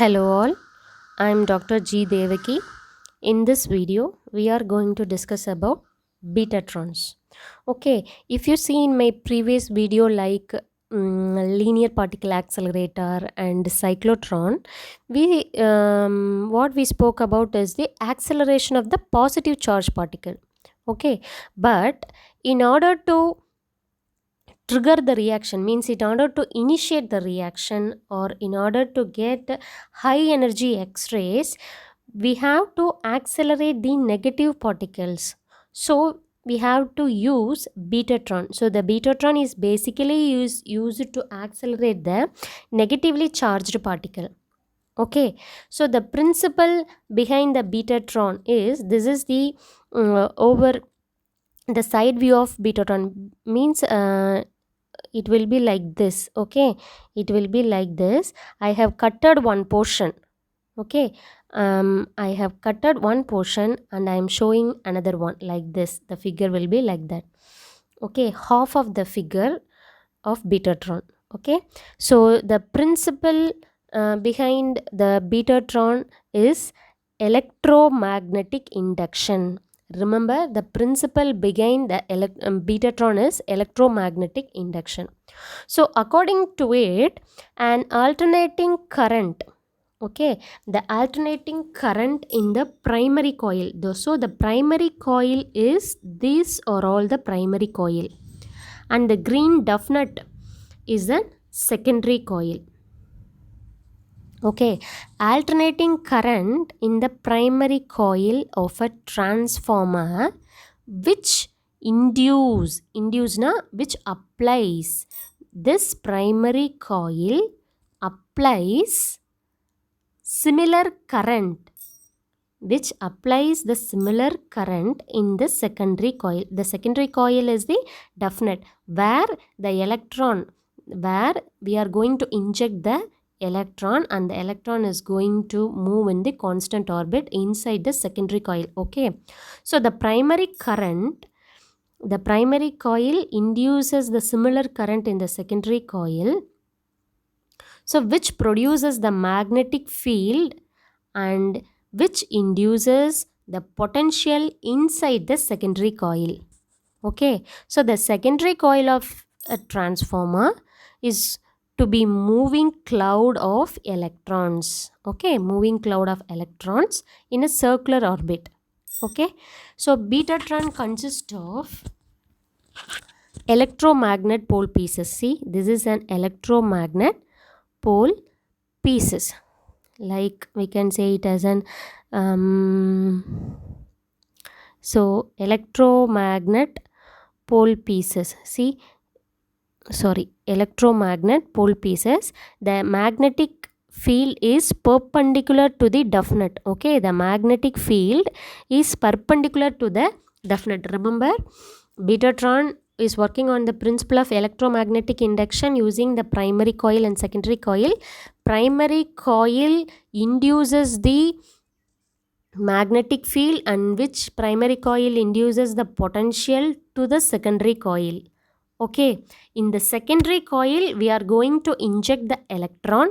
Hello all, I am Dr. G. Devaki. In this video, we are going to discuss about betatrons. Okay, if you see in my previous video like linear particle accelerator and cyclotron, what we spoke about is the acceleration of the positive charge particle. Okay, but in order to trigger the reaction, means in order to initiate the reaction or in order to get high energy x-rays, we have to accelerate the negative particles. So we have to use betatron. So the betatron is basically used to accelerate the negatively charged particle. Okay, so the principle behind the betatron is, this is the over the side view of betatron, means it will be like this. Okay, it will be like this. I have cutted one portion. Okay, I have cutted one portion and I am showing another one like this. The figure will be like that. Okay, half of the figure of betatron. Okay, so the principle behind the betatron is electromagnetic induction. Remember, the principle behind the betatron is electromagnetic induction. So according to it, an alternating current, okay, the alternating current in the primary coil, so the primary coil is, these are all the primary coil, and the green dovenet is a secondary coil. Okay, alternating current in the primary coil of a transformer which which applies, this primary coil applies similar current, which applies the similar current in the secondary coil. The secondary coil is the dovenet, where the electron, where we are going to inject the electron, and the electron is going to move in the constant orbit inside the secondary coil. Okay, so the primary coil induces the similar current in the secondary coil, so which produces the magnetic field and which induces the potential inside the secondary coil. Okay, so the secondary coil of a transformer is to be moving cloud of electrons. Okay, moving cloud of electrons in a circular orbit. Okay, so betatron consists of electromagnet pole pieces. See, this is an electromagnet pole pieces, like we can say it as an so electromagnet pole pieces. See, electromagnet pole pieces. The magnetic field is perpendicular to the dovenet. Okay, the magnetic field is perpendicular to the dovenet. Remember, betatron is working on the principle of electromagnetic induction using the primary coil and secondary coil. Primary coil induces the magnetic field, and which primary coil induces the potential to the secondary coil. Okay, in the secondary coil we are going to inject the electron.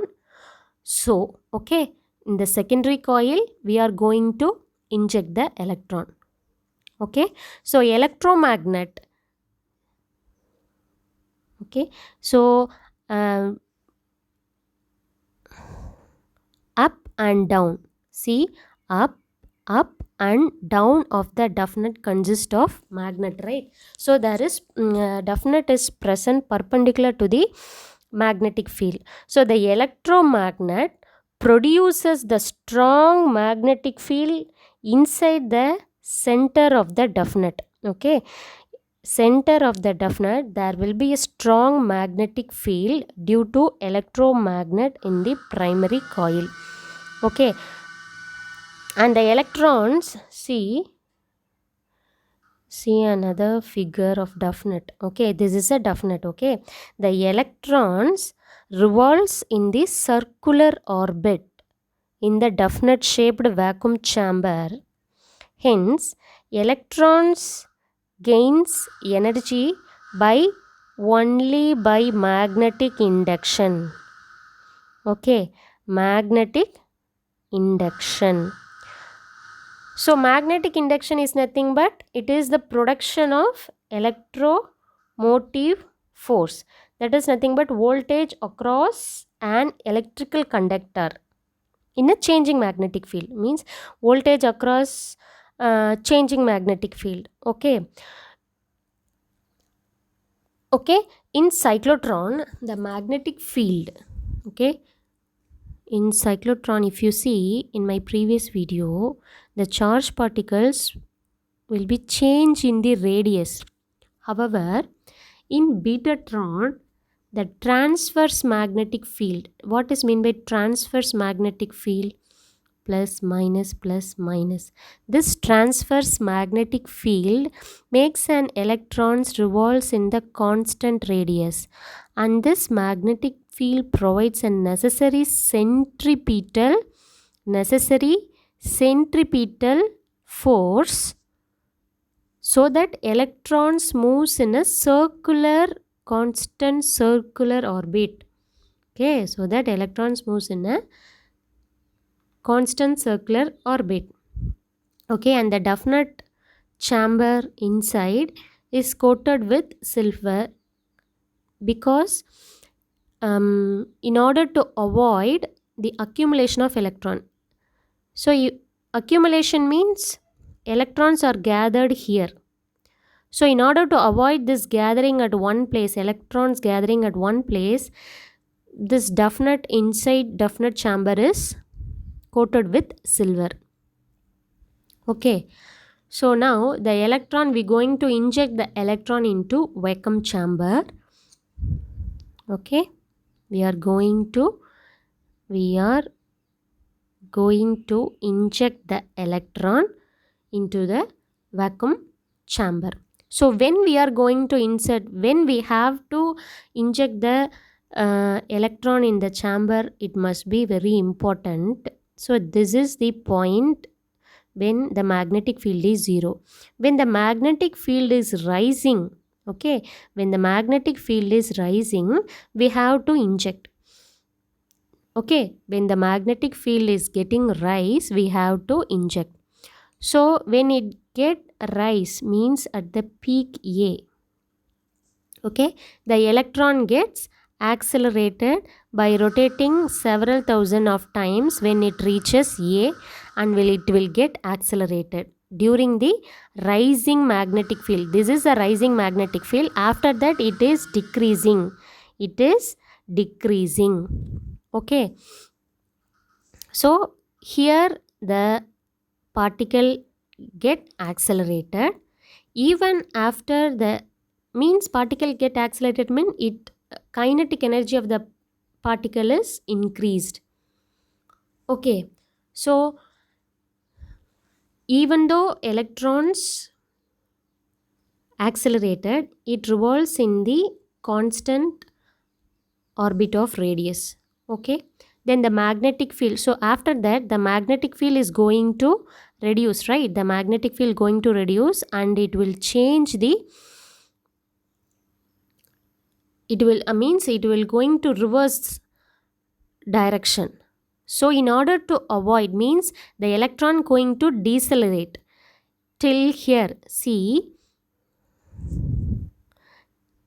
So okay, in the secondary coil we are going to inject the electron. Okay, so electromagnet. Okay, so up and down. See, up and down of the dovenet consist of magnet, right? So there is dovenet is present perpendicular to the magnetic field. So the electromagnet produces the strong magnetic field inside the center of the dovenet. Okay, center of the dovenet there will be a strong magnetic field due to electromagnet in the primary coil. Okay, and the electrons, see another figure of dovenet. Okay, this is a dovenet. Okay, the electrons revolves in the circular orbit in the dovenet shaped vacuum chamber. Hence, electrons gains energy only by magnetic induction. Okay, magnetic induction. So magnetic induction is nothing but it is the production of electromotive force, that is nothing but voltage across an electrical conductor in a changing magnetic field, means voltage across changing magnetic field. Okay, in cyclotron the magnetic field, okay, in cyclotron, if you see in my previous video, the charged particles will be changed in the radius. However, in betatron, the transverse magnetic field, what is meant by transverse magnetic field? Plus minus plus minus. This transverse magnetic field makes an electron revolves in the constant radius, and this magnetic field provides a necessary centripetal force so that electrons moves in a constant circular orbit. Okay, so that electrons moves in a constant circular orbit. Okay, and the definite chamber inside is coated with silver because in order to avoid the accumulation of electron. So accumulation means electrons are gathered here. So in order to avoid this gathering at one place, electrons gathering at one place, this definite chamber is coated with silver. Okay, so now the electron, we're going to inject the electron into vacuum chamber. Okay, we are going to inject the electron into the vacuum chamber. So when we have to inject the electron in the chamber, it must be very important. So this is the point when the magnetic field is 0. When the magnetic field is rising, okay, when the magnetic field is rising, we have to inject. Okay, when the magnetic field is getting rise, we have to inject. So when it get rise means at the peak A, okay, the electron gets accelerated by rotating several thousand of times when it reaches A, and it will get accelerated during the rising magnetic field. This is a rising magnetic field. After that it is decreasing. Okay, so here the particle get accelerated. Even after the means particle get accelerated means it kinetic energy of the particle is increased. Okay, so even though electrons accelerated, it revolves in the constant orbit of radius. Okay, then the magnetic field, so after that the magnetic field is going to reduce, right? The magnetic field going to reduce, and it will change the it will going to reverse direction. So in order to avoid means the electron going to decelerate till here. See,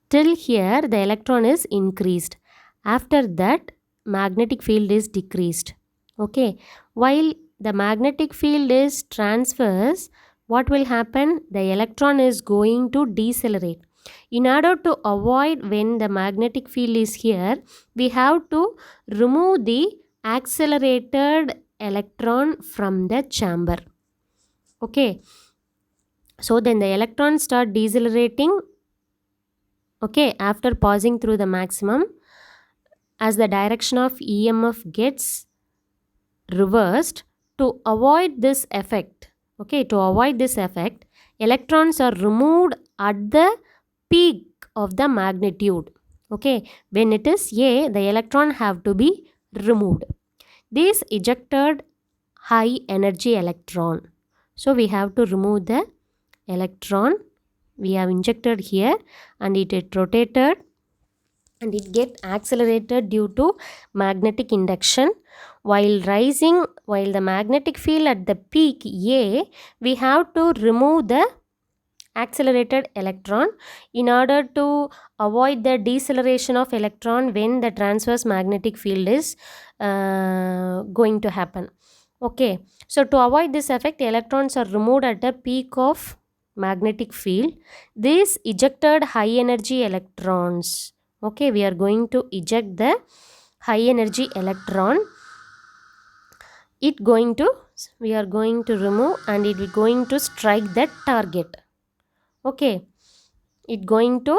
till here the electron is increased. After that magnetic field is decreased. Okay, while the magnetic field is transverse, what will happen? The electron is going to decelerate. In order to avoid when the magnetic field is here, we have to remove the accelerated electron from the chamber. Okay, so then the electrons start decelerating. Okay, after passing through the maximum, as the direction of EMF gets reversed, to avoid this effect, okay, to avoid this effect, electrons are removed at the peak of the magnitude. Okay, when it is A, the electron have to be removed. This ejected high energy electron. So we have to remove the electron. We have injected here, and it is rotated and it get accelerated due to magnetic induction. while the magnetic field at the peak A, we have to remove the accelerated electron in order to avoid the deceleration of electron when the transverse magnetic field is going to happen. Okay, so to avoid this effect, electrons are removed at the peak of magnetic field. These ejected high energy electrons, okay, we are going to eject the high energy electron. We are going to remove, and it is going to strike the target. Okay, it going to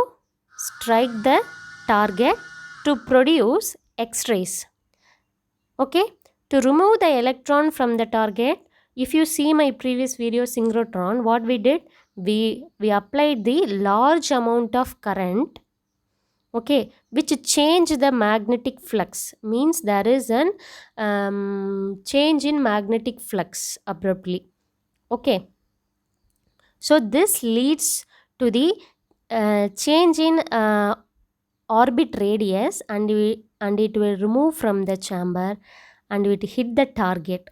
strike the target to produce X-rays. Okay, to remove the electron from the target, if you see my previous video synchrotron, what we did, we applied the large amount of current, okay, which change the magnetic flux, means there is an change in magnetic flux abruptly. Okay, so this leads to the change in orbit radius, and it will remove from the chamber and it hit the target.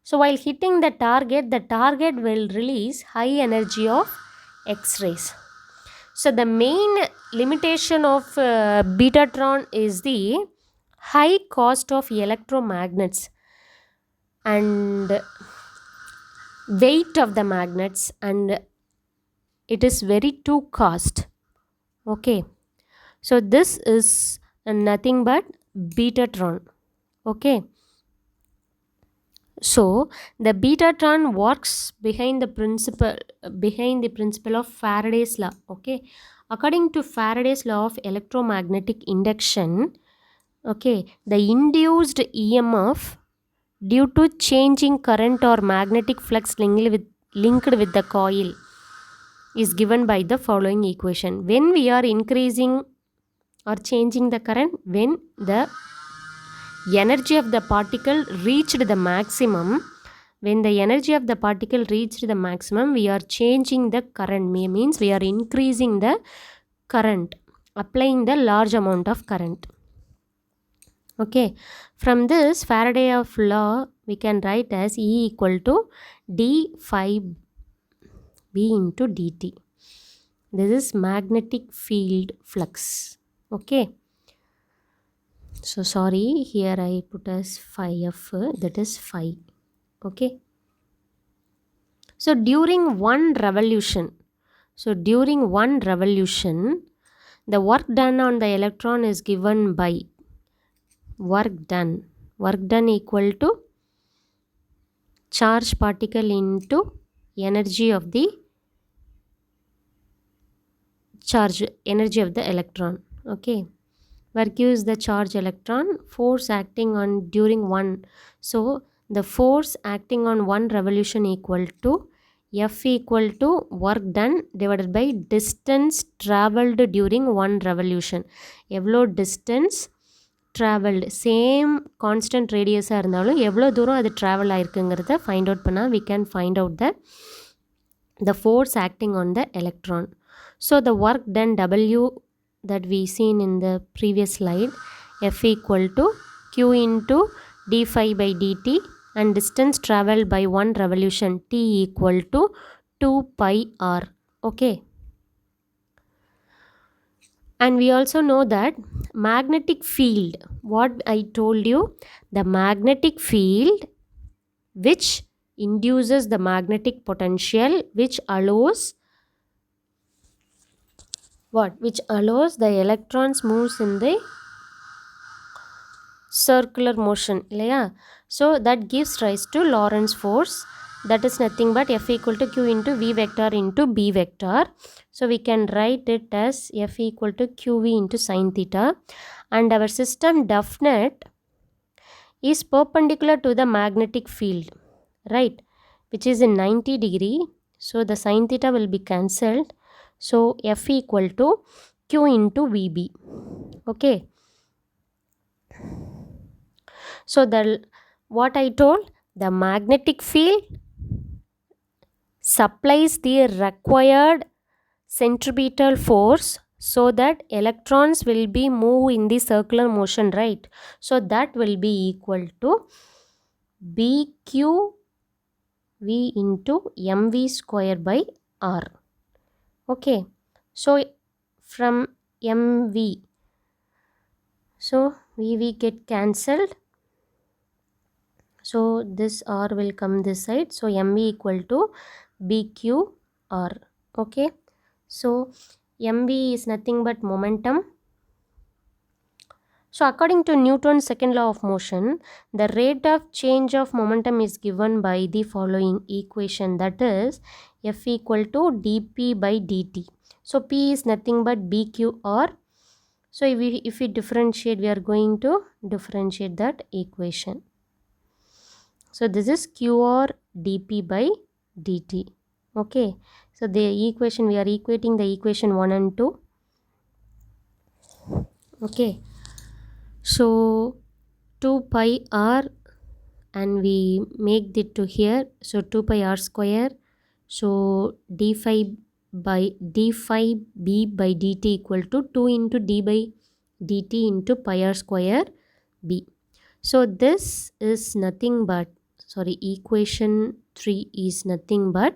So while hitting the target will release high energy of X-rays. So the main limitation of Betatron is the high cost of electromagnets and weight of the magnets, and it is very too cost. Okay, so this is nothing but Betatron. Okay, so the Betatron works behind the principle of Faraday's law. Okay, according to Faraday's law of electromagnetic induction, okay, the induced EMF due to changing current or magnetic flux linked with the coil is given by the following equation. When we are increasing or changing the current, when the energy of the particle reached the maximum, we are changing the current, means we are increasing the current, applying the large amount of current. Okay, from this Faraday's law we can write as E equal to d phi b into dt. This is magnetic field flux. Okay, so sorry, here I put as phi f, that is phi. Okay, so during one revolution, the work done on the electron is given by work done equal to charge particle into energy of the electron. Okay, work is the charge electron, force acting on during one, so the force acting on one revolution equal to F equal to work done divided by distance traveled during one revolution. எவ்வளோ distance traveled, same constant radius இருந்தாலும் எவ்வளோ தூரம் அது travel ஆயிருக்குங்கிறத find out பண்ணால் we can find out the force acting on the electron. So the work done W that we seen in the previous slide, F equal to Q into d phi by dt, and distance traveled by one revolution T equal to 2 pi r. Okay, and we also know that magnetic field, what I told you, the magnetic field which induces the magnetic potential, which allows the electrons moves in the circular motion, yeah? So that gives rise to Lorentz force, that is nothing but F equal to Q into V vector into B vector. So we can write it as F equal to QV into sin theta, and our system definite is perpendicular to the magnetic field, right, which is in 90 degree. So the sin theta will be cancelled, so F equal to Q into VB. Okay, so what I told, the magnetic field supplies the required centripetal force so that electrons will be move in the circular motion, right? So that will be equal to BQ V into mv square by R. Okay, so from mv, so VV get cancelled, so this R will come this side, so mv equal to BQR. Okay, so mv is nothing but momentum. So according to Newton's second law of motion, the rate of change of momentum is given by the following equation, that is F equal to dp by dt. So P is nothing but BQR. So if we differentiate, we are going to differentiate that equation. So this is QR dp by dt. Okay, so the equation, we are equating the equation 1 and 2. Okay, so 2 pi r, and we make it to here, so 2 pi r square, so d phi b by dt equal to 2 into d by dt into pi r square b. So this is nothing but, sorry, equation 3 is nothing but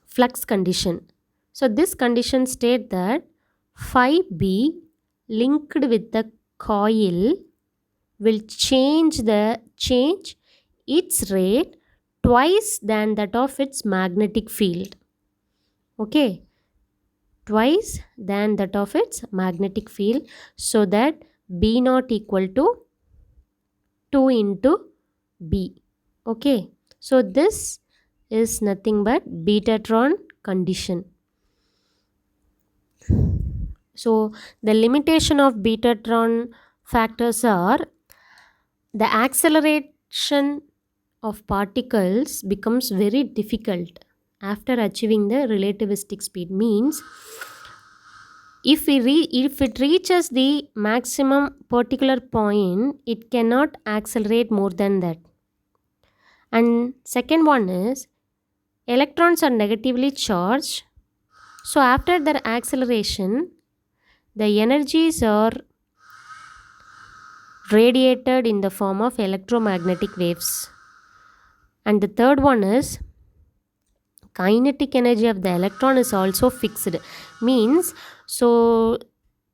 flux condition. So this condition state that phi b linked with the coil will change its rate twice than that of its magnetic field. Okay, twice than that of its magnetic field, so that B naught equal to 2 into B. Okay, so this is nothing but Betatron condition. So the limitation of Betatron factors are the acceleration of particles becomes very difficult after achieving the relativistic speed. Means if it reaches the maximum particular point, it cannot accelerate more than that. And second one is electrons are negatively charged, so after their acceleration, the energies are radiated in the form of electromagnetic waves. And the third one is kinetic energy of the electron is also fixed. Means, so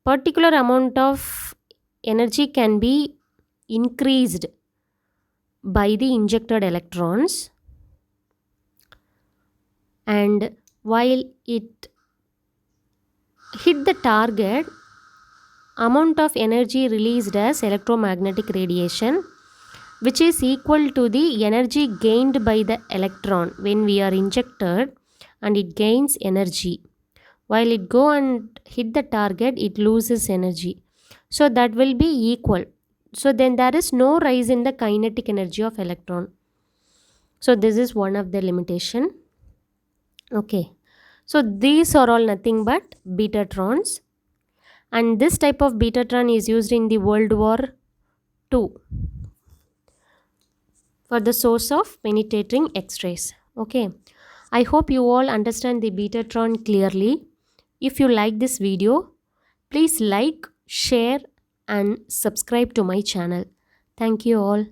particular amount of energy can be increased by the injected electrons, and while it hit the target, amount of energy released as electromagnetic radiation, which is equal to the energy gained by the electron when we are injected, and it gains energy. While it go and hit the target, it loses energy. So that will be equal. So then there is no rise in the kinetic energy of electron. So this is one of the limitation. Okay. So these are all nothing but betatrons. And this type of betatron is used in the World War II for the source of penetrating X-rays. Okay. I hope you all understand the betatron clearly. If you like this video, please like, share and subscribe to my channel. Thank you all.